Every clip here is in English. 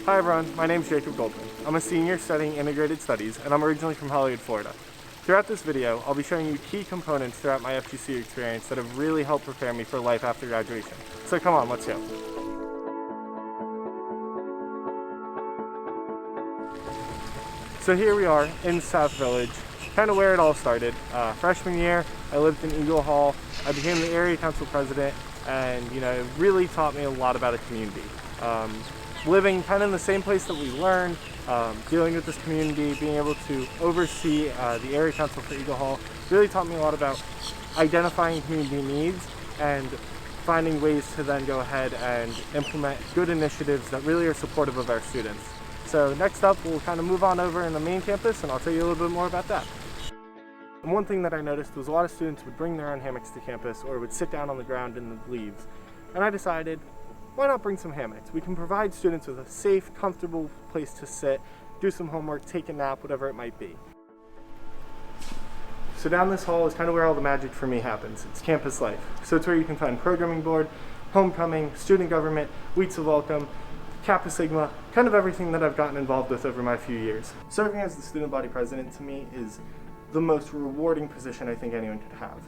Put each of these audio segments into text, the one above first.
Hi everyone, my name is Jacob Goldman. I'm a senior studying integrated studies and I'm originally from Hollywood, Florida. Throughout this video, I'll be showing you key components throughout my FGCU experience that have really helped prepare me for life after graduation. So come on, let's go. So here we are in South Village, kind of where it all started. Freshman year, I lived in Eagle Hall. I became the area council president and it really taught me a lot about a community. Living kind of in the same place that we learned, dealing with this community, being able to oversee the area council for Eagle Hall really taught me a lot about identifying community needs and finding ways to then go ahead and implement good initiatives that really are supportive of our students. So next up, we'll kind of move on over in the main campus and I'll tell you a little bit more about that. And one thing that I noticed was a lot of students would bring their own hammocks to campus or would sit down on the ground in the leaves. And I decided, why not bring some hammocks? We can provide students with a safe, comfortable place to sit, do some homework, take a nap, whatever it might be. So down this hall is kind of where all the magic for me happens. It's campus life. So it's where you can find programming board, homecoming, student government, weeks of welcome, Kappa Sigma, kind of everything that I've gotten involved with over my few years. Serving as the student body president to me is the most rewarding position I think anyone could have.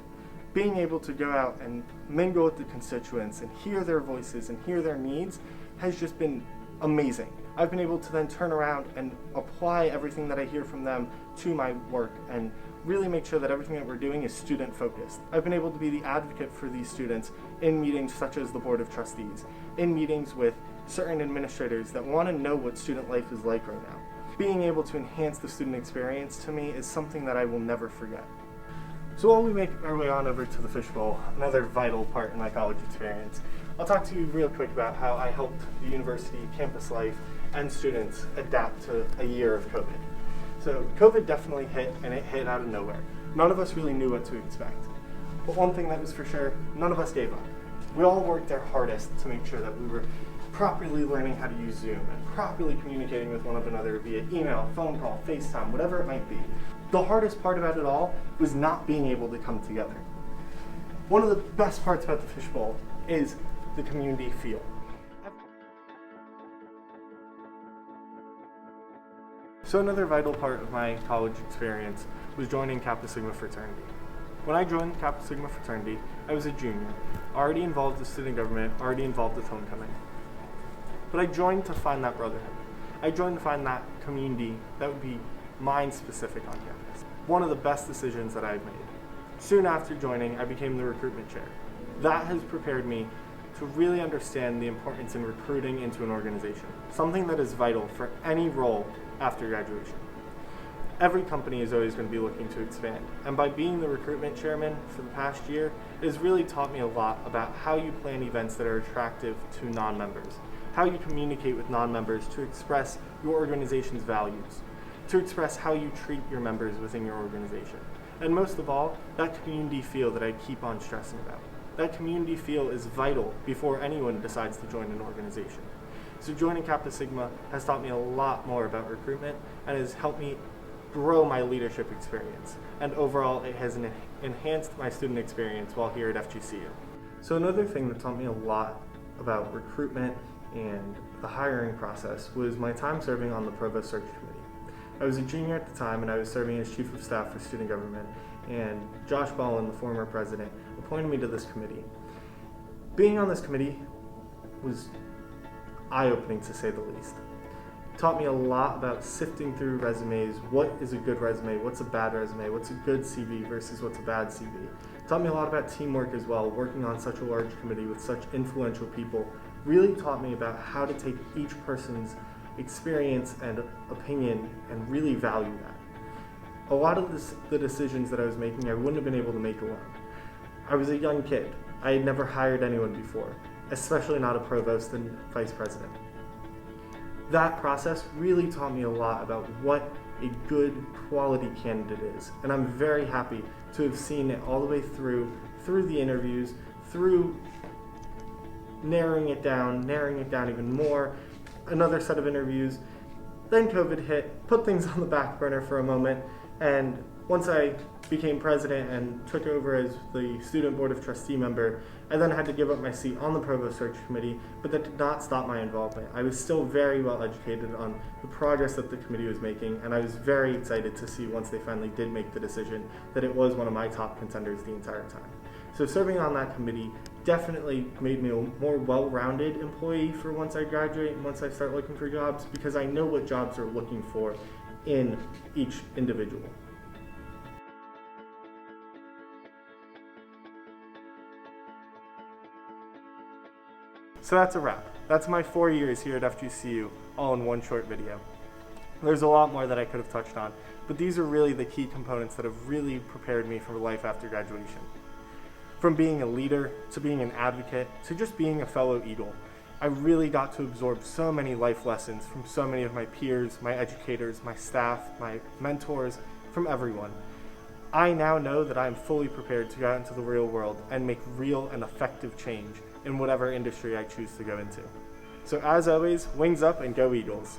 Being able to go out and mingle with the constituents and hear their voices and hear their needs has just been amazing. I've been able to then turn around and apply everything that I hear from them to my work and really make sure that everything that we're doing is student focused. I've been able to be the advocate for these students in meetings such as the Board of Trustees, in meetings with certain administrators that want to know what student life is like right now. Being able to enhance the student experience to me is something that I will never forget. So while we make our way on over to the fishbowl, another vital part in my college experience, I'll talk to you real quick about how I helped the university, campus life, and students adapt to a year of COVID. So COVID definitely hit, and it hit out of nowhere. None of us really knew what to expect. But one thing that was for sure, none of us gave up. We all worked our hardest to make sure that we were properly learning how to use Zoom and properly communicating with one another via email, phone call, FaceTime, whatever it might be. The hardest part about it all was not being able to come together. One of the best parts about the fishbowl is the community feel. So another vital part of my college experience was joining Kappa Sigma fraternity. When I joined Kappa Sigma fraternity, I was a junior, already involved with student government, already involved with homecoming. But I joined to find that brotherhood. I joined to find that community that would be mind-specific on campus. One of the best decisions that I've made. Soon after joining, I became the recruitment chair. That has prepared me to really understand the importance in recruiting into an organization, something that is vital for any role after graduation. Every company is always going to be looking to expand, and by being the recruitment chairman for the past year, it has really taught me a lot about how you plan events that are attractive to non-members, how you communicate with non-members to express your organization's values, to express how you treat your members within your organization. And most of all, that community feel that I keep on stressing about. That community feel is vital before anyone decides to join an organization. So joining Kappa Sigma has taught me a lot more about recruitment and has helped me grow my leadership experience. And overall, it has enhanced my student experience while here at FGCU. So another thing that taught me a lot about recruitment and the hiring process was my time serving on the Provost Search Committee. I was a junior at the time and I was serving as Chief of Staff for Student Government, and Josh Ballin, the former president, appointed me to this committee. Being on this committee was eye-opening to say the least. It taught me a lot about sifting through resumes, what is a good resume, what's a bad resume, what's a good CV versus what's a bad CV. It taught me a lot about teamwork as well. Working on such a large committee with such influential people really taught me about how to take each person's experience and opinion and really value that. A lot of the decisions that I was making, I wouldn't have been able to make alone. I was a young kid. I had never hired anyone before, especially not a provost and vice president. That process really taught me a lot about what a good quality candidate is, and I'm very happy to have seen it all the way through the interviews, through narrowing it down even more, another set of interviews. Then COVID hit, put things on the back burner for a moment, and once I became president and took over as the student board of trustee member, I then had to give up my seat on the provost search committee, but that did not stop my involvement. I was still very well educated on the progress that the committee was making, and I was very excited to see once they finally did make the decision that it was one of my top contenders the entire time. So serving on that committee definitely made me a more well-rounded employee for once I graduate and once I start looking for jobs, because I know what jobs are looking for in each individual. So that's a wrap. That's my 4 years here at FGCU, all in one short video. There's a lot more that I could have touched on, but these are really the key components that have really prepared me for life after graduation. From being a leader, to being an advocate, to just being a fellow Eagle, I really got to absorb so many life lessons from so many of my peers, my educators, my staff, my mentors, from everyone. I now know that I am fully prepared to go out into the real world and make real and effective change in whatever industry I choose to go into. So as always, wings up and go Eagles.